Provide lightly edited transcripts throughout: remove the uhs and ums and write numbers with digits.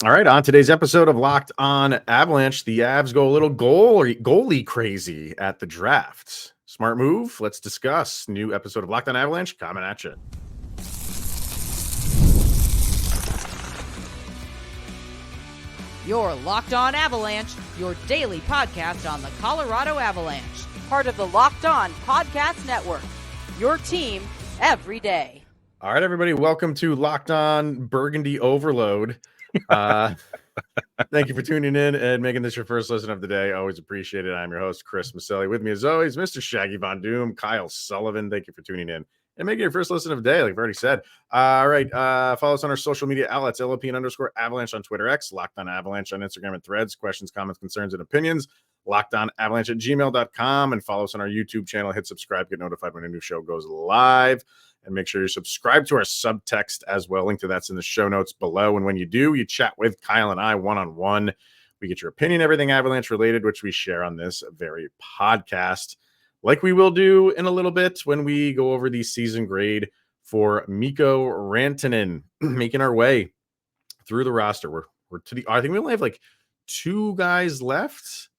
All right, on today's episode of Locked On Avalanche, the Avs go a little goalie crazy at the draft. Smart move? Let's discuss. New episode of Locked On Avalanche coming at you. You're Locked On Avalanche, your daily podcast on the Colorado Avalanche. Part of the Locked On Podcast Network. Your team every day. All right, everybody, welcome to Locked On Burgundy Overload. Thank you for tuning in and making this your first listen of the day. Always appreciate it. I'm your host, Chris Maselli. With me, as always, Mr. Shaggy Von Doom, Kyle Sullivan. Thank you for tuning in and making your first listen of the day, like I've already said. All right, follow us on our social media outlets, LOP_Avalanche on Twitter X, Locked On Avalanche on Instagram and Threads. Questions, comments, concerns, and opinions, LockedOnAvalanche@gmail.com, and follow us on our YouTube channel. Hit subscribe, get notified when a new show goes live. And make sure you subscribe to our subtext as well. Link to that's in the show notes below. And when you do, you chat with Kyle and I one-on-one. We get your opinion, everything Avalanche related, which we share on this very podcast, like we will do in a little bit when we go over the season grade for Mikko Rantanen, making our way through the roster. We're to the, I think we only have like two guys left.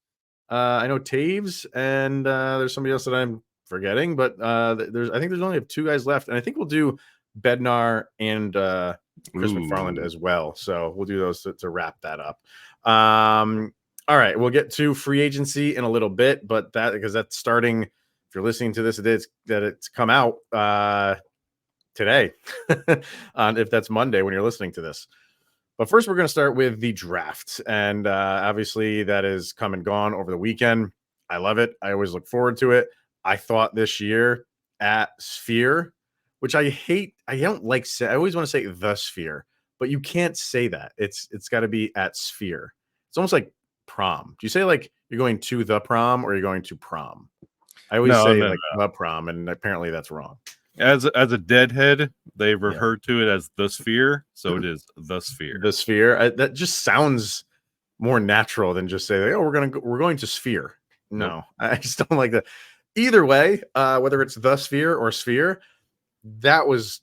I know Taves and there's somebody else that I'm forgetting, but I think there's only two guys left, and I think we'll do Bednar and Chris McFarland as well. So we'll do those to wrap that up. All right, we'll get to free agency in a little bit, but because that's starting. If you're listening to this, it's come out today, if that's Monday when you're listening to this. But first, we're going to start with the draft, and obviously that is come and gone over the weekend. I love it. I always look forward to it. I thought this year at Sphere, which I hate. I don't like. I always want to say the Sphere, but you can't say that. It's got to be at Sphere. It's almost like prom. Do you say like you're going to the prom or you're going to prom? I always say the prom, and apparently that's wrong. As a deadhead, they refer to it as the Sphere, so it is the Sphere. The Sphere. That just sounds more natural than just say, "Oh, we're going to Sphere." No, I just don't like that. Either way, whether it's the Sphere or Sphere, that was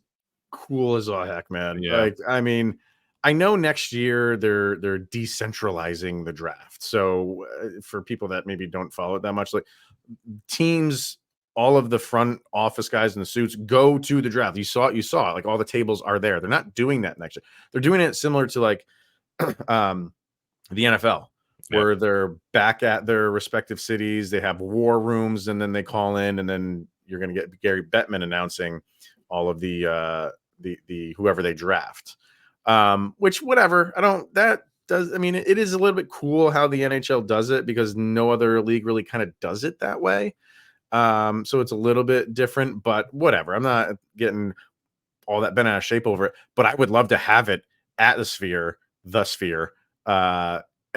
cool as all heck, man. Yeah. Like, I mean, I know next year they're decentralizing the draft. So for people that maybe don't follow it that much, like teams, all of the front office guys in the suits go to the draft. You saw it, like all the tables are there. They're not doing that next year. They're doing it similar to like the NFL. Where they're back at their respective cities, they have war rooms, and then they call in, and then you're going to get Gary Bettman announcing all of the whoever they draft. Which whatever, it is a little bit cool how the NHL does it because no other league really kind of does it that way. So it's a little bit different, but whatever. I'm not getting all that bent out of shape over it, but I would love to have it at the Sphere,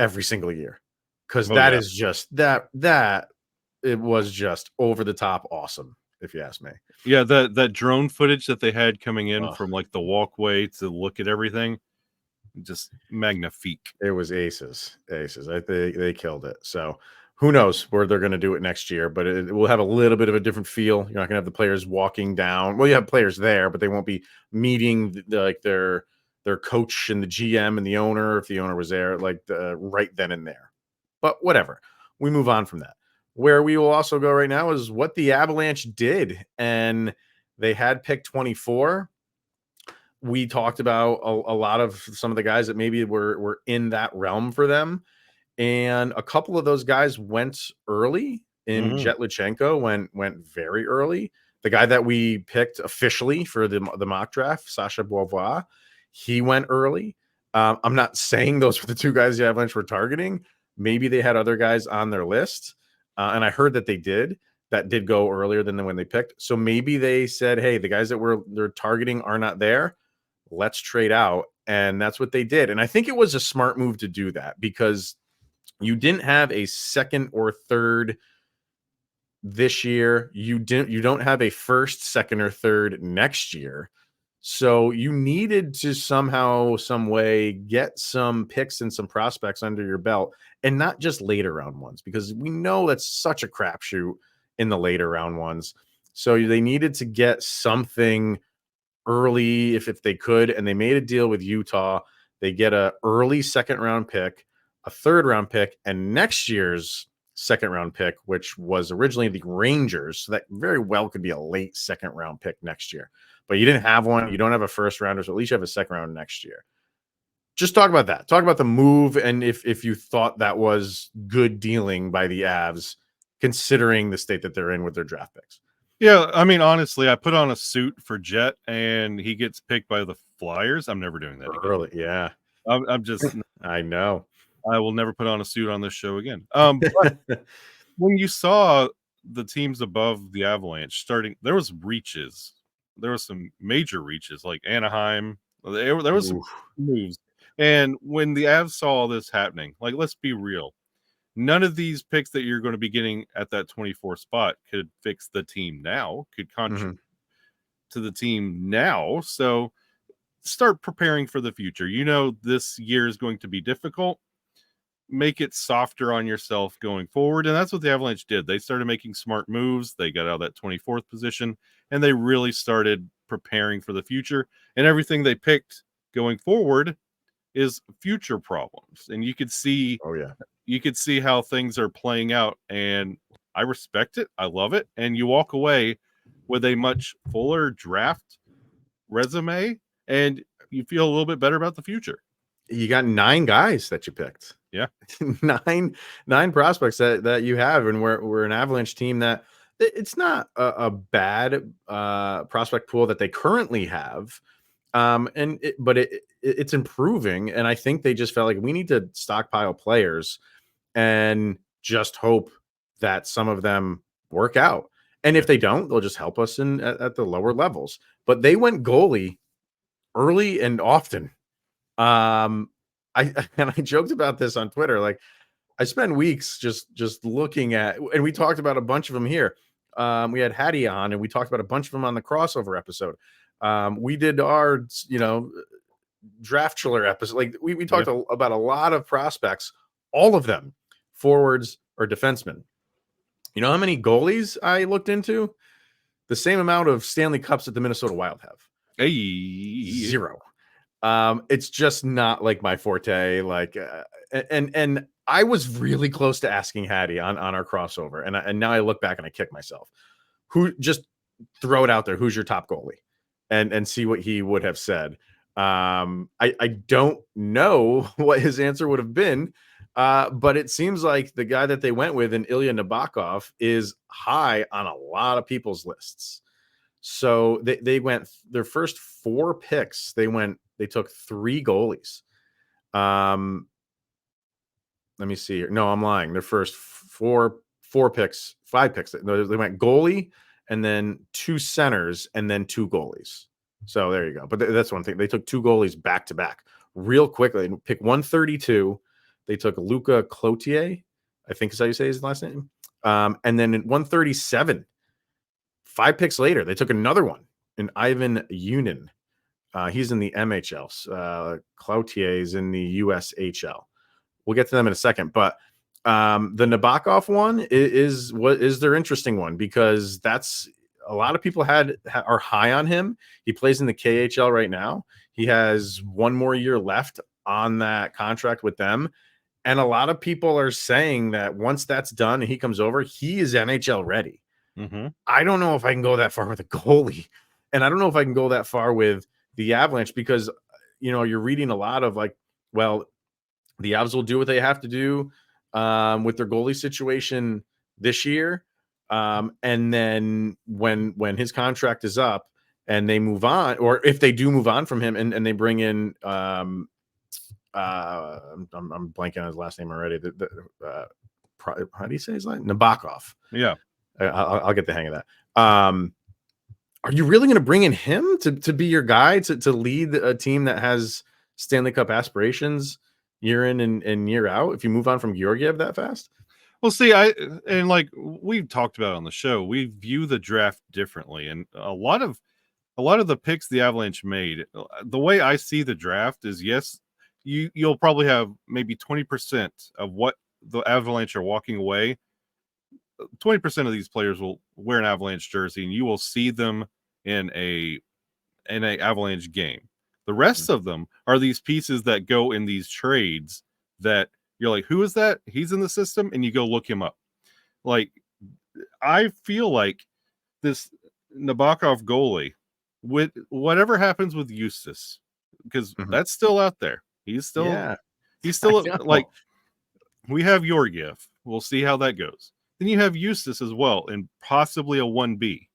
every single year, because is just that it was just over the top awesome, if you ask me. Yeah, that drone footage that they had coming in from like the walkway to look at everything, just magnifique. It was aces. They killed it. So who knows where they're going to do it next year, but it will have a little bit of a different feel. You're not going to have the players walking down. Well, you have players there, but they won't be meeting their coach and the GM and the owner, if the owner was there, right then and there. But whatever. We move on from that. Where we will also go right now is what the Avalanche did. And they had pick 24. We talked about a lot of some of the guys that maybe were in that realm for them. And a couple of those guys went early. Jet Luchenko went very early. The guy that we picked officially for the mock draft, Sasha Beauvoir, he went early. I'm not saying those were the two guys the Avalanche were targeting. Maybe they had other guys on their list. And I heard that that did go earlier than when they picked. So maybe they said, hey, the guys that they're targeting are not there. Let's trade out. And that's what they did. And I think it was a smart move to do that because you didn't have a second or third this year. You don't have a first, second, or third next year. So you needed to somehow, some way get some picks and some prospects under your belt, and not just later round ones, because we know that's such a crapshoot in the later round ones. So they needed to get something early if they could, and they made a deal with Utah They get a early second-round pick, a third-round pick, and next year's second-round pick, which was originally the Rangers. So that very well could be a late second-round pick next year. But you didn't have one. You don't have a first-rounder, so at least you have a second-round next year. Just talk about that. Talk about the move, and if you thought that was good dealing by the Avs, considering the state that they're in with their draft picks. Yeah, I mean, honestly, I put on a suit for Jet, and he gets picked by the Flyers. I'm never doing that again. Early, yeah. I'm just. I know. I will never put on a suit on this show again. But when you saw the teams above the Avalanche starting, there was reaches. There was some major reaches, like Anaheim. There was some moves. And when the Avs saw all this happening, like, let's be real. None of these picks that you're going to be getting at that 24 spot could fix the team now, could contribute to the team now. So start preparing for the future. You know, this year is going to be difficult. Make it softer on yourself going forward. And that's what the Avalanche did. They started making smart moves. They got out of that 24th position, and they really started preparing for the future. And everything they picked going forward is future problems. And you could see, you could see how things are playing out. And I respect it. I love it. And you walk away with a much fuller draft resume, and you feel a little bit better about the future. You got 9 guys that you picked. Yeah. nine prospects that you have. And we're an Avalanche team that it's not a bad prospect pool that they currently have. But it's improving. And I think they just felt like we need to stockpile players and just hope that some of them work out. And if they don't, they'll just help us at the lower levels. But they went goalie early and often. I joked about this on Twitter. Like, I spent weeks just looking at, and we talked about a bunch of them here. We had Hattie on, and we talked about a bunch of them on the crossover episode. We did our, draft chiller episode. Like, we talked about a lot of prospects, all of them forwards or defensemen. You know how many goalies I looked into? The same amount of Stanley Cups that the Minnesota Wild have. Hey. 0. It's just not like my forte. Like, and I was really close to asking Hattie on our crossover, and now I look back and I kick myself. Who, just throw it out there? Who's your top goalie? And see what he would have said. I don't know what his answer would have been, but it seems like the guy that they went with, in Ilya Nabokov, is high on a lot of people's lists. So they went their first 4 picks. They took 3 goalies. Let me see here. No, I'm lying. Their first 5 picks. They went goalie, and then 2 centers, and then 2 goalies. So there you go. But that's one thing. They took 2 goalies back to back real quickly. Pick 132. They took Luca Cloutier, I think is how you say his last name. And then in 137, 5 picks later, they took another one in Ivan Yunin. He's in the MHL. Cloutier is in the USHL. We'll get to them in a second. But the Nabokov one is their interesting one, because that's a lot of people are high on him. He plays in the KHL right now. He has 1 more year left on that contract with them. And a lot of people are saying that once that's done and he comes over, he is NHL ready. I don't know if I can go that far with a goalie. And I don't know if I can go that far with the Avalanche, because, you're reading a lot of like, well, the Avs will do what they have to do with their goalie situation this year. And then when his contract is up and they move on, or if they do move on from him and they bring in, I'm blanking on his last name already. How do you say his name? Nabokov. Yeah. I'll get the hang of that. Are you really going to bring in him to be your guy to lead a team that has Stanley Cup aspirations year in and year out, if you move on from Georgiev that fast? Well, see, like we've talked about on the show, we view the draft differently, and a lot of the picks the Avalanche made, the way I see the draft is, yes, you'll probably have maybe 20% of what the Avalanche are walking away. 20% of these players will wear an Avalanche jersey, and you will see them in a Avalanche game. The rest of them are these pieces that go in these trades that you're like, who is that? He's in the system, and you go look him up. Like, I feel like this Nabokov goalie, with whatever happens with Eustace, because that's still out there. He's still like, we have Georgiev. We'll see how that goes. Then you have Eustace as well, and possibly a 1B.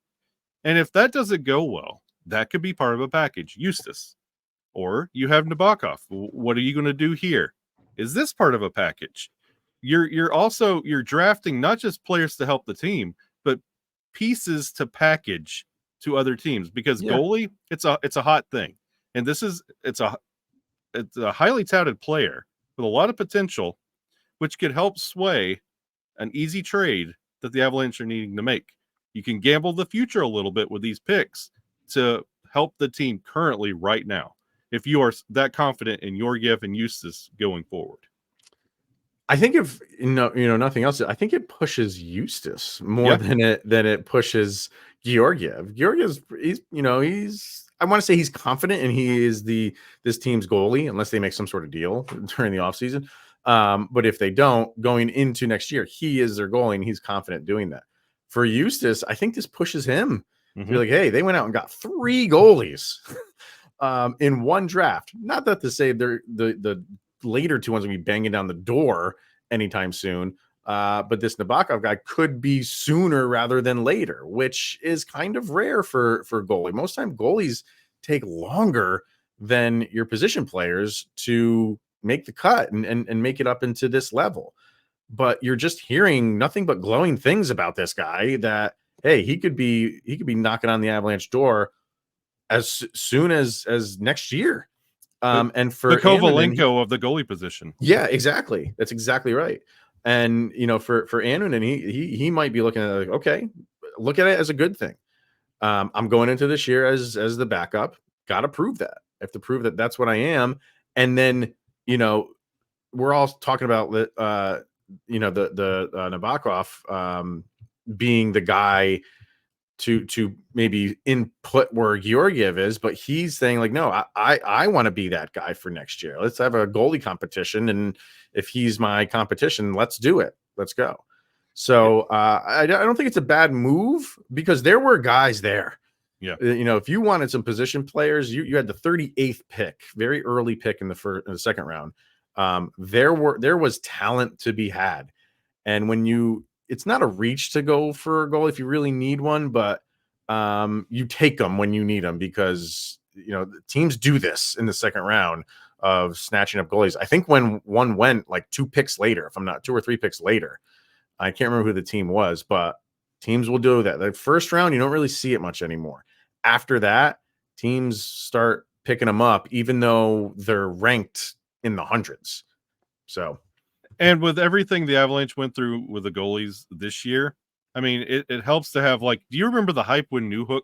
And if that doesn't go well, that could be part of a package. Eustace. Or you have Nabokov. What are you going to do here? Is this part of a package? You're drafting not just players to help the team, but pieces to package to other teams, because goalie, it's a hot thing. And it's a highly touted player with a lot of potential, which could help sway an easy trade that the Avalanche are needing to make. You can gamble the future a little bit with these picks to help the team currently right now, if you are that confident in Georgiev and Eustace going forward. I think if nothing else, I think it pushes Eustace more than it pushes Georgiev. Georgiev's he's I want to say he's confident, and he is this team's goalie unless they make some sort of deal during the offseason. But if they don't, going into next year, he is their goalie, and he's confident doing that. For Eustace, I think this pushes him to be like, hey, they went out and got 3 goalies in one draft. Not that to say they're the later 2 ones will be banging down the door anytime soon. But this Nabokov guy could be sooner rather than later, which is kind of rare for goalie. Most time goalies take longer than your position players to make the cut and make it up into this level. But you're just hearing nothing but glowing things about this guy, that, hey, he could be knocking on the Avalanche door as soon as next year. And for the Kovalenko of the goalie position. Yeah, exactly. That's exactly right. And for Annunen, he might be looking at it like, okay, look at it as a good thing. I'm going into this year as the backup. Got to prove that. I have to prove that that's what I am. And then we're all talking about the Nabokov being the guy to maybe input where Georgiev is, but he's saying like, no, I want to be that guy for next year. Let's have a goalie competition, and if he's my competition, let's do it. Let's go. So I don't think it's a bad move, because there were guys there. Yeah, if you wanted some position players, you had the 38th pick, very early pick in the second round. There was talent to be had, and it's not a reach to go for a goal if you really need one, but you take them when you need them, because teams do this in the second round of snatching up goalies. I think when one went like 2 picks later, if I'm not 2 or 3 picks later, I can't remember who the team was, but teams will do that. The first round, you don't really see it much anymore. After that, teams start picking them up, even though they're ranked in the hundreds. So. And with everything the Avalanche went through with the goalies this year, I mean, it helps to have, like, do you remember the hype when Newhook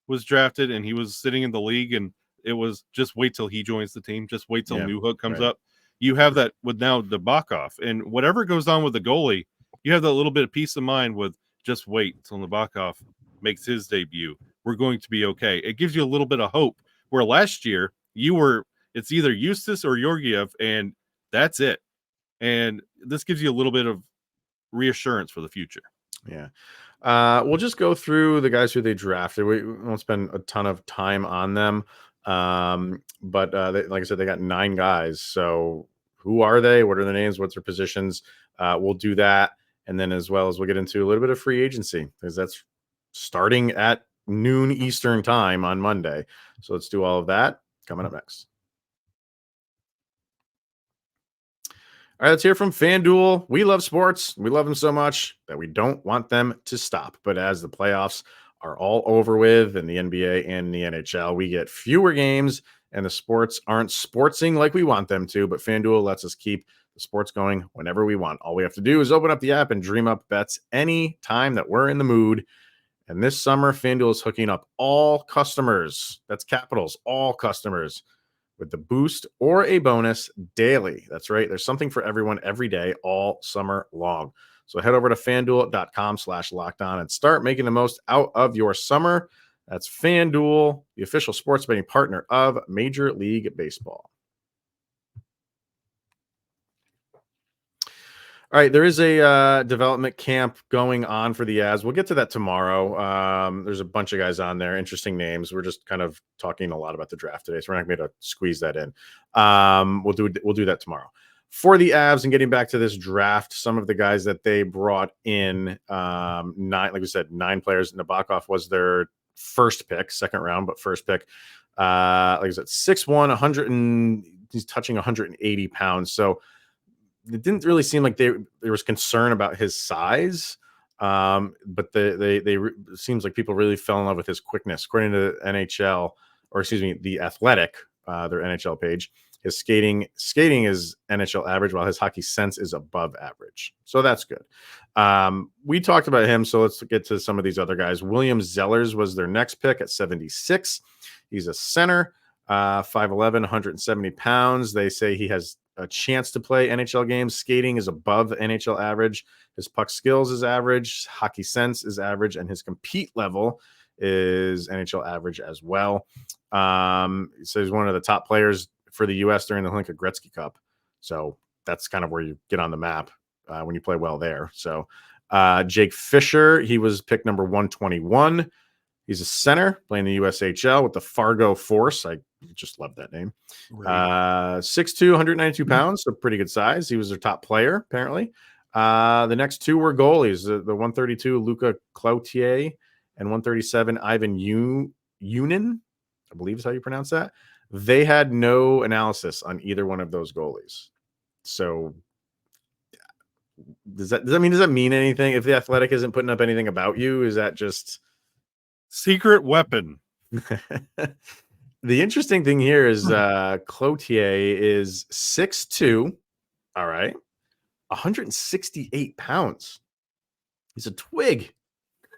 was drafted and he was sitting in the league, and it was just wait till he joins the team, just wait till Newhook comes up? You have that with now Nabokov, and whatever goes on with the goalie, you have that little bit of peace of mind with just wait till Nabokov makes his debut. We're going to be okay. It gives you a little bit of hope, where last year it's either Eustace or Georgiev, and that's it. And this gives you a little bit of reassurance for the future. Yeah. We'll just go through the guys who they drafted. We won't spend a ton of time on them. But like I said, they got 9 guys. So who are they? What are their names? What's their positions? We'll do that. And then as well as we'll get into a little bit of free agency, because that's starting at noon Eastern time on Monday. So let's do all of that coming up next. All right, let's hear from FanDuel. We love sports. We love them so much that we don't want them to stop. But as the playoffs are all over with in the NBA and the NHL, we get fewer games, and the sports aren't sportsing like we want them to. But FanDuel lets us keep the sports going whenever we want. All we have to do is open up the app and dream up bets any time that we're in the mood. And this summer, FanDuel is hooking up all customers. That's capitals, all customers, with the boost or a bonus daily. That's right. There's something for everyone every day, all summer long. So head over to FanDuel.com/lockedon and start making the most out of your summer. That's FanDuel, the official sports betting partner of Major League Baseball. All right, there is a development camp going on for the Avs. We'll get to that tomorrow. There's a bunch of guys on there, interesting names. We're just kind of talking a lot about the draft today, so we're not going to be able to squeeze that in. We'll do that tomorrow. For the Avs, and getting back to this draft, some of the guys that they brought in, like we said, 9 players. Nabokov was their first pick, second round, but first pick. Like I said, 6'1", 100, he's touching 180 pounds. So it didn't really seem like there was concern about his size, but they seems like people really fell in love with his quickness. According to NHL, or excuse me, The Athletic, their NHL page, his skating is NHL average, while his hockey sense is above average. So that's good. We talked about him, so let's get to some of these other guys. William Zellers was their next pick at 76. He's a center, 5'11", 170 pounds. They say he has a chance to play NHL games. Skating is above NHL average. His puck skills is average. Hockey sense is average, and his compete level is NHL average as well. So he's one of the top players for the U.S. during the Hlinka Gretzky Cup. So that's kind of where you get on the map when you play well there. So Jake Fisher, he was pick number 121. He's a center playing the USHL with the Fargo Force. I just love that name. 6'2", 192 pounds, so pretty good size. He was their top player, apparently. The next two were goalies. The 132, Luca Cloutier, and 137, Ivan Yunin, I believe is how you pronounce that. They had no analysis on either one of those goalies. So does that mean anything? If the Athletic isn't putting up anything about you, is that just secret weapon? The interesting thing here is Cloutier is 6'2", all right, 168 pounds. He's a twig.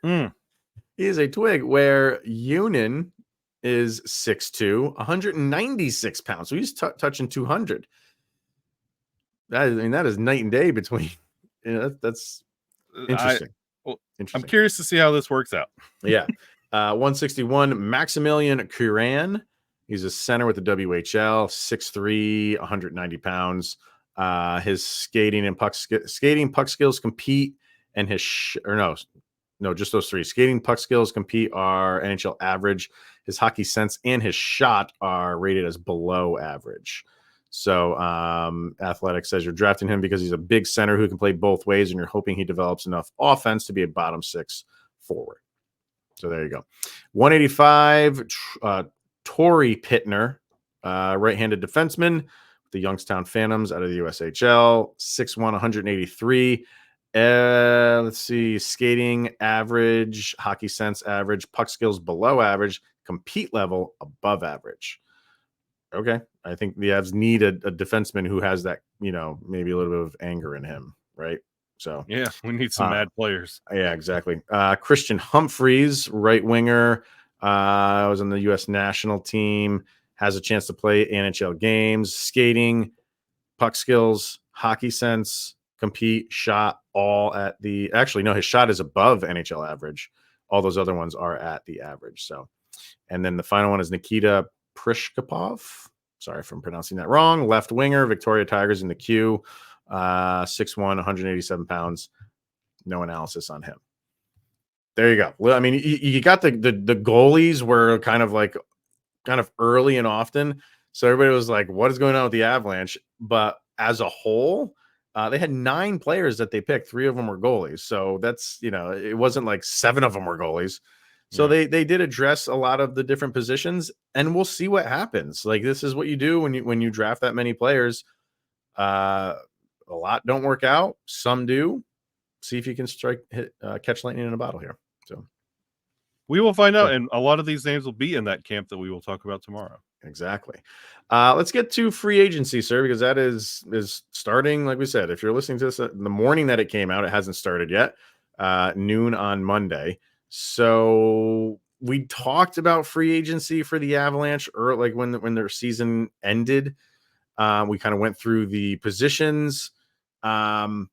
He is a twig, where Yunin is 6'2", 196 pounds. So he's touching 200. That is night and day between. That's interesting. I'm curious to see how this works out. Yeah. 161, Maximilian Curran. He's a center with the WHL, 6'3", 190 pounds. His skating and puck skills compete, and his just those three. Skating, puck skills compete are NHL average. His hockey sense and his shot are rated as below average. So Athletic says you're drafting him because he's a big center who can play both ways, and you're hoping he develops enough offense to be a bottom 6 forward. So there you go. 185, Torrey Pittner, right-handed defenseman, the Youngstown Phantoms out of the USHL, 6'1", 183. Let's see, skating average, hockey sense average, puck skills below average, compete level above average. Okay, I think the Avs need a defenseman who has that, maybe a little bit of anger in him, right? So yeah, we need some mad players. Yeah, exactly. Christian Humphreys, right winger, was on the U.S. national team, has a chance to play NHL games, skating, puck skills, hockey sense, compete, shot, all at the. Actually, no, his shot is above NHL average. All those other ones are at the average. So, and then the final one is Nikita Prishkapov. Sorry if I'm pronouncing that wrong. Left winger, Victoria Tigers in the queue. 6'1", 187 pounds. No analysis on him. There you go. Well, I mean, you got the goalies were kind of early and often. So everybody was like, what is going on with the Avalanche? But as a whole, they had 9 players that they picked. 3 of them were goalies. So that's, it wasn't like 7 of them were goalies. So they did address a lot of the different positions, and we'll see what happens. Like, this is what you do when you draft that many players. A lot don't work out. Some do. See if you can catch lightning in a bottle here. So we will find out, and a lot of these names will be in that camp that we will talk about tomorrow. Exactly. Let's get to free agency, sir, because that is starting. Like we said, if you're listening to this in the morning that it came out, it hasn't started yet. Noon on Monday. So we talked about free agency for the Avalanche, or like when their season ended. We kind of went through the positions. I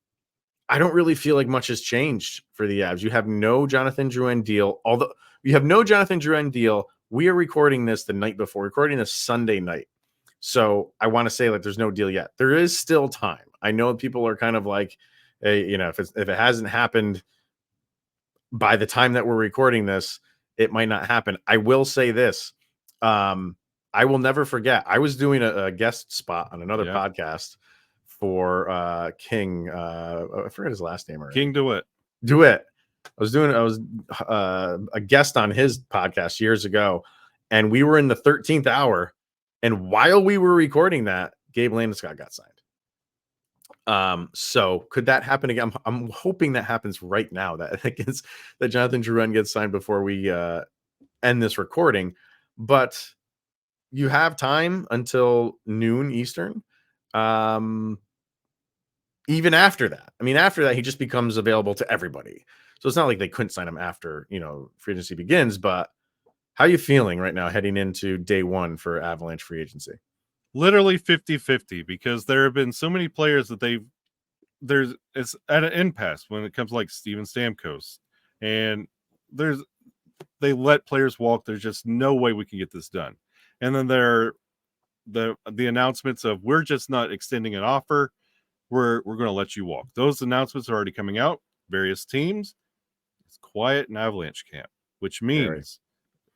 don't really feel like much has changed for the Avs. You have no Jonathan Drouin deal, although We have no Jonathan Drouin deal. We are recording this the night before, recording this Sunday night. So I want to say like there's no deal yet. There is still time. I know people are kind of like, hey, you know, if it hasn't happened by the time that we're recording this, it might not happen. I will say this. I will never forget. I was doing a guest spot on another podcast for King. I forget his last name already. King DeWitt. DeWitt. I was a guest on his podcast years ago, and we were in the 13th hour. And while we were recording that, Gabe Landeskog got signed. So could that happen again? I'm hoping that happens right now. That Jonathan Drouin gets signed before we end this recording. But you have time until noon Eastern. Even after that, I mean, after that, he just becomes available to everybody. So it's not like they couldn't sign him after, you know, free agency begins. But how are you feeling right now heading into day one for Avalanche free agency? Literally 50-50, because there have been so many players that it's at an impasse when it comes to like Steven Stamkos, and they let players walk. There's just no way we can get this done. And then there are the announcements of we're just not extending an offer. We're going to let you walk. Those announcements are already coming out. Various teams. It's quiet in Avalanche camp, which means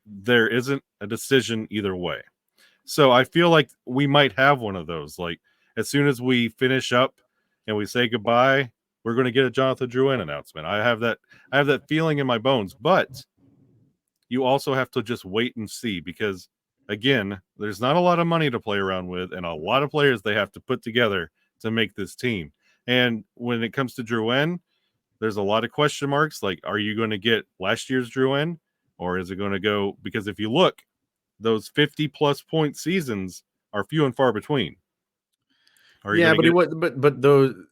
there isn't a decision either way. So I feel like we might have one of those. Like as soon as we finish up and we say goodbye, we're going to get a Jonathan Drouin announcement. I have that feeling in my bones. But you also have to just wait and see, because again, there's not a lot of money to play around with, and a lot of players they have to put together to make this team. And when it comes to Drouin, there's a lot of question marks. Like, are you going to get last year's Drouin, or is it going to go? Because if you look, those 50-plus point seasons are few and far between. But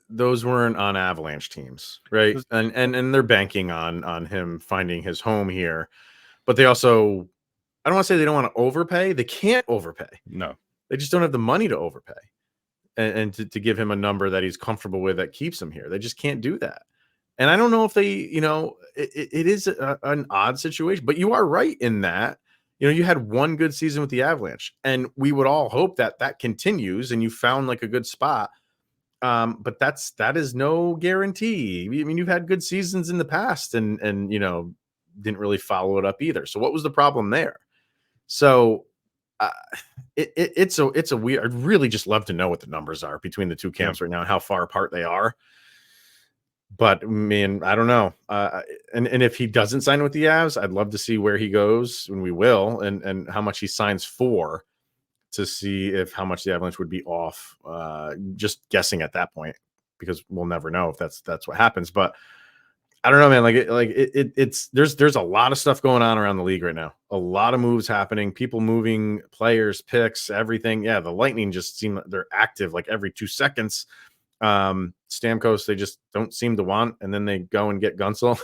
those weren't on Avalanche teams, right? And they're banking on him finding his home here. But they also, I don't want to say they don't want to overpay. They can't overpay. No, they just don't have the money to overpay. And to give him a number that he's comfortable with that keeps him here. They just can't do that. And I don't know if they, you know, it is an odd situation, but you are right in that, you know, you had one good season with the Avalanche, and we would all hope that that continues and you found like a good spot. But that is no guarantee. I mean, you've had good seasons in the past and, you know, didn't really follow it up either. So what was the problem there? So it's a weird. I'd really just love to know what the numbers are between the two camps right now and how far apart they are. But man, I don't know. And if he doesn't sign with the Avs, I'd love to see where he goes, and we will, and how much he signs for, to see if how much the Avalanche would be off. Just guessing at that point, because we'll never know if that's what happens. But I don't know, man. It's there's a lot of stuff going on around the league right now. A lot of moves happening, people moving, players, picks, everything. Yeah, the Lightning just seem they're active like every 2 seconds. Stamkos, they just don't seem to want, and then they go and get Gunsel.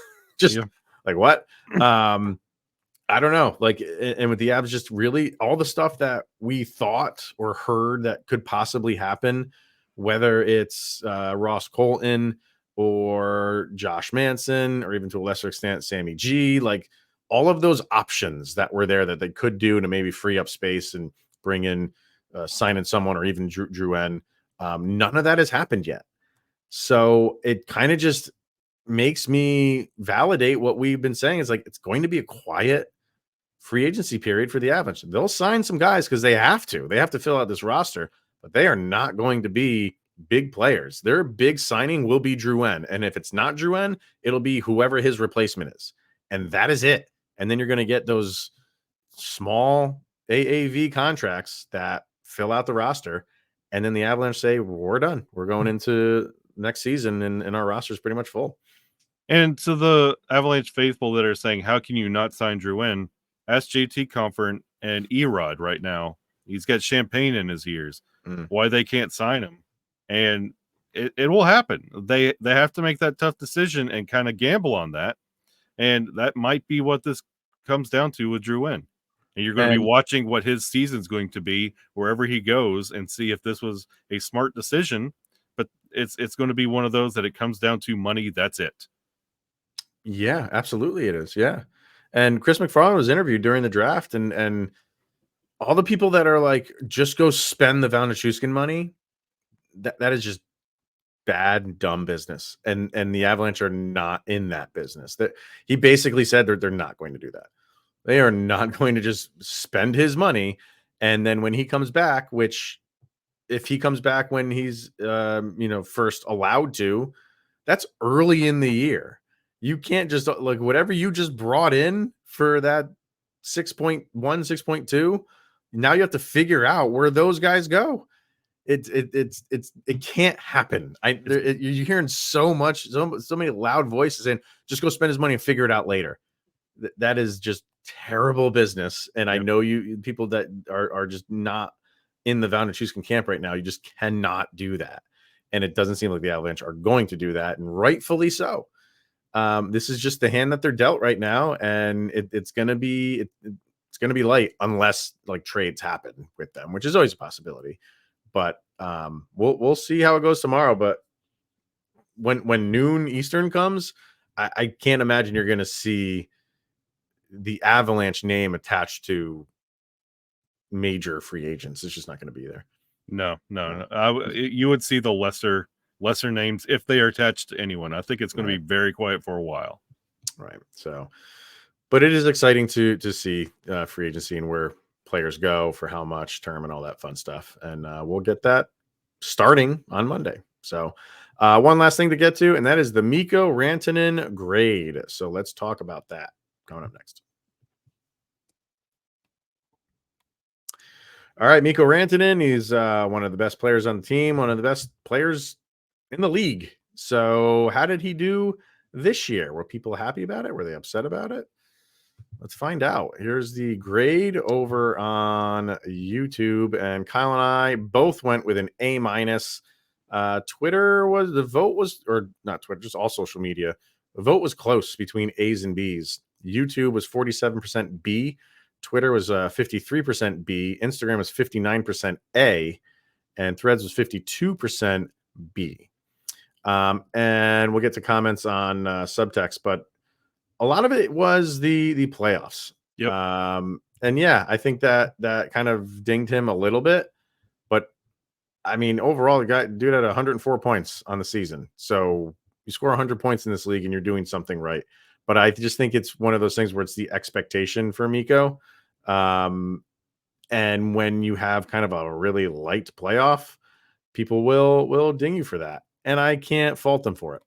Like what? I don't know. Like, and with the Avs, just really all the stuff that we thought or heard that could possibly happen, whether it's Ross Colton or Josh Manson, or even to a lesser extent, Sammy G, like all of those options that were there that they could do to maybe free up space and bring in signing someone, or even Drouin. None of that has happened yet. So it kind of just makes me validate what we've been saying. Is like, it's going to be a quiet free agency period for the Avalanche. They'll sign some guys because they have to fill out this roster, but they are not going to be big players. Their big signing will be Drouin. And if it's not Drouin, it'll be whoever his replacement is. And that is it. And then you're going to get those small AAV contracts that fill out the roster. And then the Avalanche say, we're done. We're going into next season, and our roster is pretty much full. And to the Avalanche faithful that are saying, how can you not sign Drouin? Ask JT Comfort and Erod right now. He's got champagne in his ears. Why they can't sign him. And it will happen. They have to make that tough decision and kind of gamble on that. And that might be what this comes down to with Drouin. And you're going to be watching what his season's going to be wherever he goes, and see if this was a smart decision. But it's going to be one of those that it comes down to money. That's it. Yeah, absolutely it is. Yeah. And Chris McFarland was interviewed during the draft, and all the people that are like, just go spend the Valnichuskin money, that is just bad, dumb business. And the Avalanche are not in that business. That he basically said they're not going to do that. They are not going to just spend his money. And then when he comes back, which if he comes back when he's first allowed to, that's early in the year. You can't just like whatever you just brought in for that 6.1, 6.2. Now you have to figure out where those guys go. It can't happen. You're hearing so many loud voices saying, just go spend his money and figure it out later. That is just terrible business. And I know you people that are just not in the Valnichuskin camp right now. You just cannot do that. And it doesn't seem like the Avalanche are going to do that, and rightfully so. This is just the hand that they're dealt right now, and it's going to be light unless like trades happen with them, which is always a possibility. But we'll see how it goes tomorrow. But when noon Eastern comes, I can't imagine you're going to see the Avalanche name attached to major free agents. It's just not going to be there. No. You would see the lesser names if they are attached to anyone. I think it's going to be very quiet for a while. Right. So, but it is exciting to see free agency and where players go for how much term and all that fun stuff. And we'll get that starting on Monday. So one last thing to get to, and that is the Mikko Rantanen grade. So let's talk about that coming up next. All right, Mikko Rantanen, he's one of the best players on the team, one of the best players in the league. So how did he do this year? Were people happy about it? Were they upset about it? Let's find out. Here's the grade over on YouTube, and Kyle and I both went with an A-. Twitter was the vote was, or not Twitter, just all social media. The vote was close between A's and B's. YouTube was 47% B. Twitter was 53% B. Instagram was 59% A, and Threads was 52% B. And we'll get to comments on subtext, but a lot of it was the playoffs. Yep. And yeah, I think that kind of dinged him a little bit, but I mean, overall, the dude had 104 points on the season. So you score 100 points in this league and you're doing something right. But I just think it's one of those things where it's the expectation for Mikko. And when you have kind of a really light playoff, people will ding you for that. And I can't fault them for it.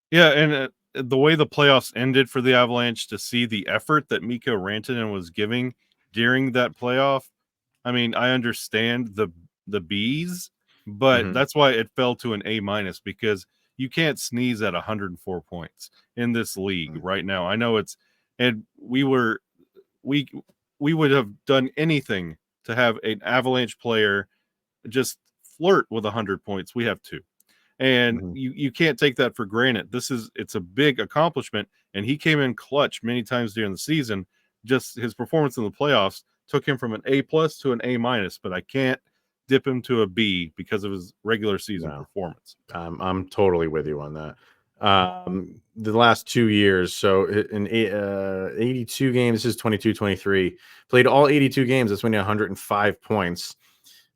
Yeah, and the way the playoffs ended for the Avalanche, to see the effort that Mikko Rantanen was giving during that playoff, I mean, I understand the B's, but that's why it fell to an A-, because you can't sneeze at 104 points in this league right now. I know and we would have done anything to have an Avalanche player just flirt with 100 points. We have 2. And you can't take that for granted. It's a big accomplishment, and he came in clutch many times during the season. Just his performance in the playoffs took him from an A+ to an A-, but I can't dip him to a B because of his regular season performance. I'm totally with you on that. The last 2 years, so in 82 games, this is 22-23, played all 82 games. That's when he had 105 points.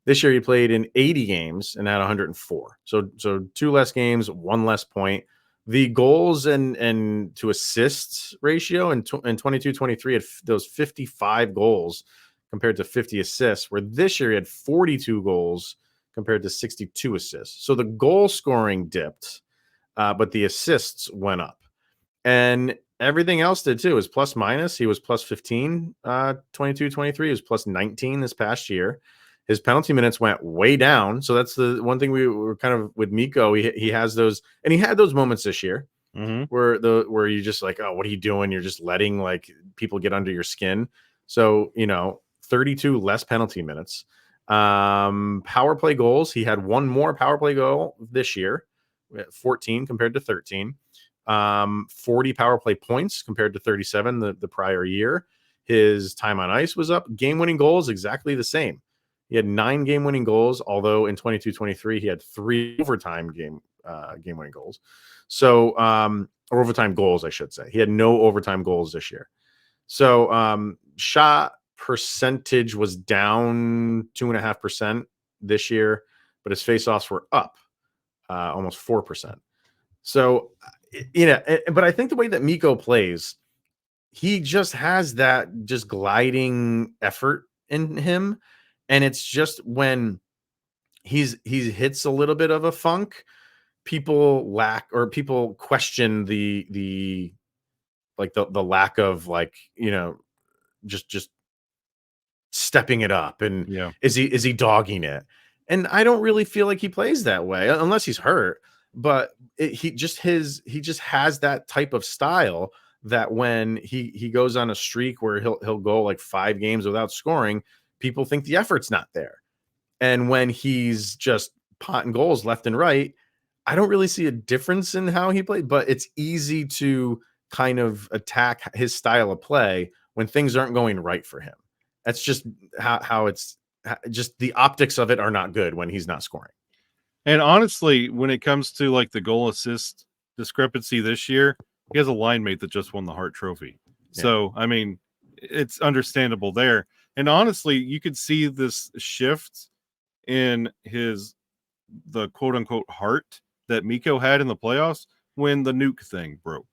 This year he played in 80 games and had 104. So 2 less games, 1 less point. The goals and to assists ratio in 22-23 had those 55 goals compared to 50 assists, where this year he had 42 goals compared to 62 assists. So the goal scoring dipped, but the assists went up. And everything else did too. It was plus minus. He was plus 15, 22-23. He was plus 19 this past year. His penalty minutes went way down. So that's the one thing we were kind of with Mikko. He has those, and he had those moments this year where you just like, oh, what are you doing? You're just letting like people get under your skin. So, 32 less penalty minutes. Power play goals. He had 1 more power play goal this year, 14 compared to 13. 40 power play points compared to 37 the prior year. His time on ice was up. Game-winning goals, exactly the same. He had 9 game-winning goals, although in 22-23 he had 3 overtime game-winning goals. So, or overtime goals, I should say. He had no overtime goals this year. So shot percentage was down 2.5% this year, but his faceoffs were up almost 4%. So, but I think the way that Mikko plays, he just has that just gliding effort in him. And it's just when he hits a little bit of a funk, people question the lack of just stepping it up, and Yeah. is he dogging it? And I don't really feel like he plays that way unless he's hurt. But he just has that type of style that when he goes on a streak where he'll go like 5 games without scoring, people think the effort's not there. And when he's just potting goals left and right, I don't really see a difference in how he played, but it's easy to kind of attack his style of play when things aren't going right for him. That's just how it's just the optics of it are not good when he's not scoring. And honestly, when it comes to like the goal assist discrepancy this year, he has a line mate that just won the Hart Trophy. Yeah. So, I mean, it's understandable there. And honestly, you could see this shift in the quote unquote heart that Mikko had in the playoffs when the nuke thing broke.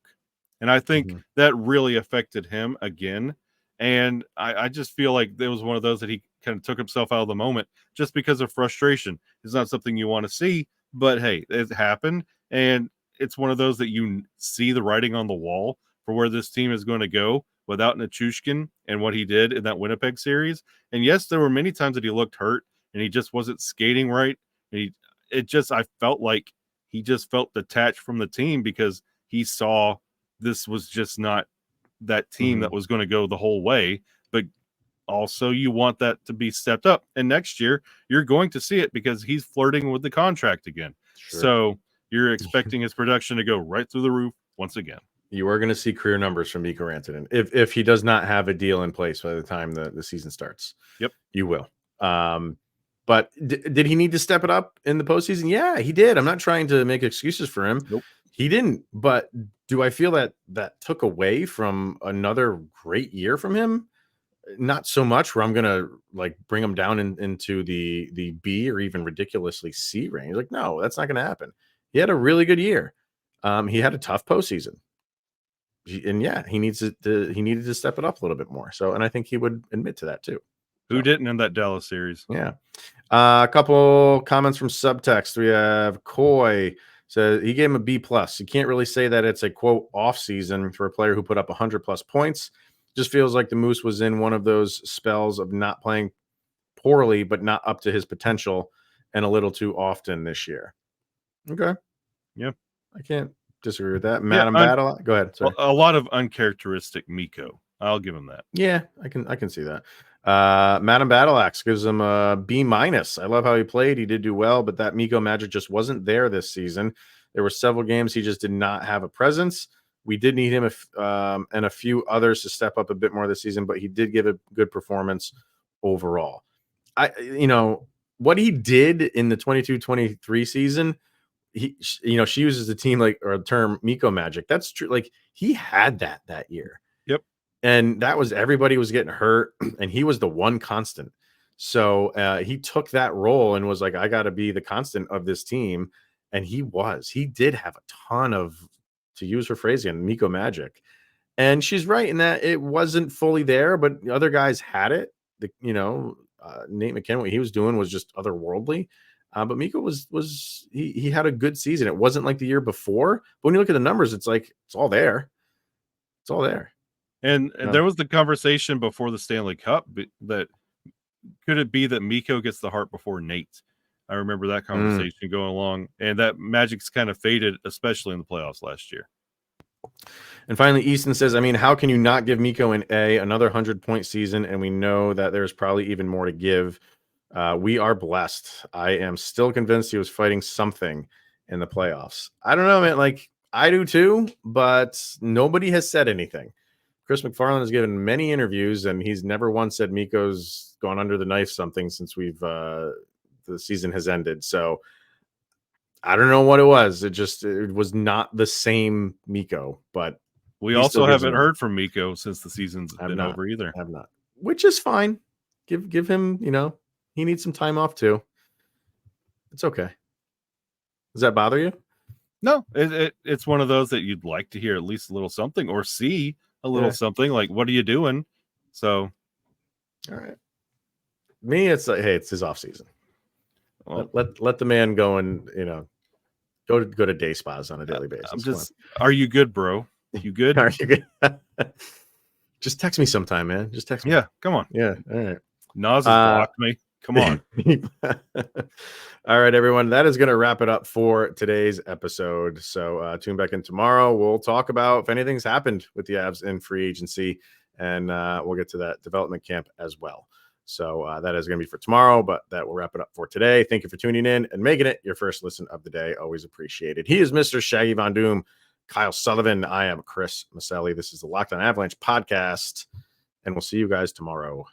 And I think that really affected him again. And I just feel like it was one of those that he kind of took himself out of the moment just because of frustration. It's not something you want to see, but hey, it happened. And it's one of those that you see the writing on the wall for where this team is going to go without Nichushkin and what he did in that Winnipeg series. And yes, there were many times that he looked hurt and he just wasn't skating right. And I felt like he just felt detached from the team because he saw this was just not that team that was going to go the whole way. But also you want that to be stepped up. And next year you're going to see it because he's flirting with the contract again. Sure. So you're expecting his production to go right through the roof once again. You are going to see career numbers from Mikko Rantanen if he does not have a deal in place by the time the season starts. Yep. You will. But did he need to step it up in the postseason? Yeah, he did. I'm not trying to make excuses for him. Nope. He didn't. But do I feel that took away from another great year from him? Not so much where I'm going to like bring him down into the B or even ridiculously C range. Like, no, that's not going to happen. He had a really good year. He had a tough postseason. And yeah, he needed to step it up a little bit more. So, and I think he would admit to that too. Who didn't in that Dallas series? Yeah. A couple comments from subtext. We have Coy says he gave him a B+. You can't really say that it's a quote off season for a player who put up 100+ points. Just feels like the Moose was in one of those spells of not playing poorly, but not up to his potential and a little too often this year. Okay. Yeah. I can't disagree with that. Madam Battle. Go ahead. Sorry. A lot of uncharacteristic Mikko. I'll give him that. Yeah, I can see that. Madam Battleaxe gives him a B-. I love how he played. He did do well, but that Mikko magic just wasn't there this season. There were several games he just did not have a presence. We did need him and a few others to step up a bit more this season, but he did give a good performance overall. What he did in the 22-23 season, she uses the team or the term Mikko magic. That's true. Like he had that year. Yep. And that was everybody was getting hurt and he was the one constant. So he took that role and was like, I got to be the constant of this team. And he did have a ton of, to use her phrase again, Mikko magic. And she's right in that it wasn't fully there, but the other guys had it. Nate McKinnon, what he was doing was just otherworldly. But Mikko he had a good season. It wasn't like the year before. But when you look at the numbers, it's like it's all there. It's all there. And there was the conversation before the Stanley Cup that could it be that Mikko gets the Hart before Nate? I remember that conversation going along, and that magic's kind of faded, especially in the playoffs last year. And finally, Easton says, I mean, how can you not give Mikko an A, another 100-point season? And we know that there's probably even more to give. We are blessed. I am still convinced he was fighting something in the playoffs. I don't know, man. Like, I do too, but nobody has said anything. Chris McFarland has given many interviews, and he's never once said Mikko's gone under the knife something since the season has ended. So I don't know what it was. It was not the same Mikko, but We He still also gives haven't him- heard from Mikko since the season's I've been not. over either. I've not, which is fine. Give him, he needs some time off too. It's okay. Does that bother you? No, it's one of those that you'd like to hear at least a little something or see a little something. Like, what are you doing? So, all right. Me, it's like, hey, it's his off season. well, Let the man go and go to day spas on a daily basis. Are you good, bro? You good? Are you good? Just text me sometime, man. Just text me. Yeah, come on. Yeah. All right. Nas has blocked me. Come on. All right, everyone. That is going to wrap it up for today's episode. So tune back in tomorrow. We'll talk about if anything's happened with the Avs in free agency, and we'll get to that development camp as well. So that is going to be for tomorrow, but that will wrap it up for today. Thank you for tuning in and making it your first listen of the day. Always appreciated. He is Mr. Shaggy Von Doom, Kyle Sullivan. I am Chris Maselli. This is the Locked On Avalanche podcast, and we'll see you guys tomorrow.